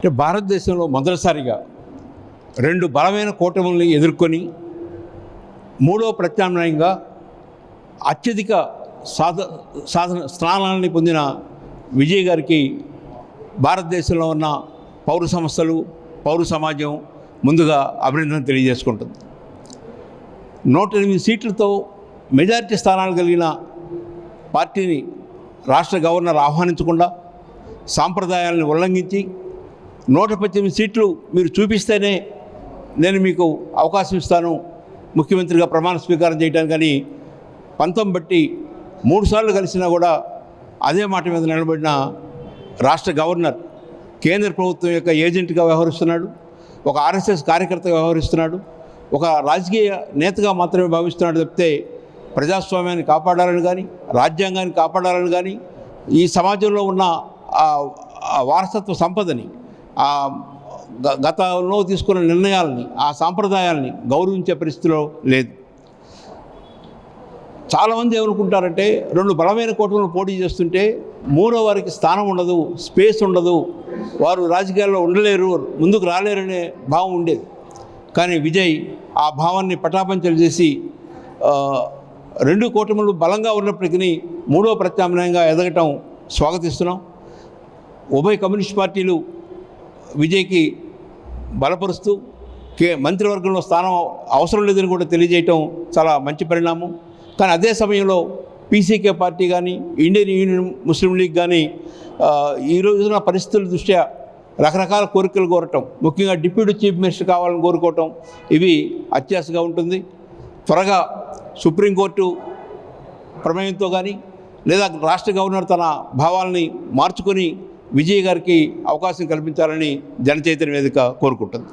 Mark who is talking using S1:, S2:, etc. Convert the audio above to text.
S1: అంటే భారతదేశంలో మొదటిసారిగా రెండు బలమైన కూటముల్ని ఎదుర్కొని మూడో ప్రత్యామ్నాయంగా అత్యధిక సాధన స్థానాలని పొందిన విజయ్ గారికి భారతదేశంలో ఉన్న పౌర సంస్థలు పౌర సమాజం ముందుగా అభినందన తెలియజేసుకుంటుంది. 108 సీట్లతో మెజారిటీ స్థానాలు కలిగిన పార్టీని రాష్ట్ర గవర్నర్ ఆహ్వానించకుండా సాంప్రదాయాలను ఉల్లంఘించి 118 సీట్లు మీరు చూపిస్తేనే నేను మీకు అవకాశం ఇస్తాను ముఖ్యమంత్రిగా ప్రమాణ స్వీకారం చేయడానికి అని పంతం బట్టి 3 సార్లు కలిసినా కూడా అదే మాట మీద నిలబడిన రాష్ట్ర గవర్నర్ కేంద్ర ప్రభుత్వం యొక్క ఏజెంట్గా వ్యవహరిస్తున్నాడు, ఒక ఆర్ఎస్ఎస్ కార్యకర్తగా వ్యవహరిస్తున్నాడు, ఒక రాజకీయ నేతగా మాత్రమే భావిస్తున్నాడు తప్పితే ప్రజాస్వామ్యాన్ని కాపాడాలని కానీ రాజ్యాంగాన్ని కాపాడాలని కానీ ఈ సమాజంలో ఉన్న వారసత్వ సంపదని గతంలో తీసుకున్న నిర్ణయాలని ఆ సాంప్రదాయాలని గౌరవించే పరిస్థితిలో లేదు. చాలామంది ఏమనుకుంటారంటే రెండు బలమైన కూటములు పోటీ చేస్తుంటే మూడో వారికి స్థానం ఉండదు, స్పేస్ ఉండదు, వారు రాజకీయాల్లో ఉండలేరు, ముందుకు రాలేరనే భావం ఉండేది. కానీ విజయ్ ఆ భావాన్ని పటాపంచలు చేసి రెండు కూటములు బలంగా ఉన్నప్పటికీ మూడో ప్రత్యామ్నాయంగా ఎదగటం స్వాగతిస్తున్నాం. ఉభయ కమ్యూనిస్ట్ పార్టీలు విజయ్కి బలపరుస్తూ మంత్రివర్గంలో స్థానం అవసరం లేదని కూడా తెలియజేయటం చాలా మంచి పరిణామం. కానీ అదే సమయంలో పీసీకే పార్టీ కానీ ఇండియన్ యూనియన్ ముస్లిం లీగ్ కానీ ఈ రోజున పరిస్థితుల దృష్ట్యా రకరకాల కోరికలు కోరటం, ముఖ్యంగా డిప్యూటీ చీఫ్ మినిస్టర్ కావాలని కోరుకోవటం ఇవి అత్యాశగా ఉంటుంది. త్వరగా సుప్రీంకోర్టు ప్రమేయంతో కానీ లేదా రాష్ట్ర గవర్నర్ తన భావాల్ని మార్చుకొని విజయ్ గారికి అవకాశం కల్పించాలని జనచైతన్య వేదిక కోరుకుంటుంది.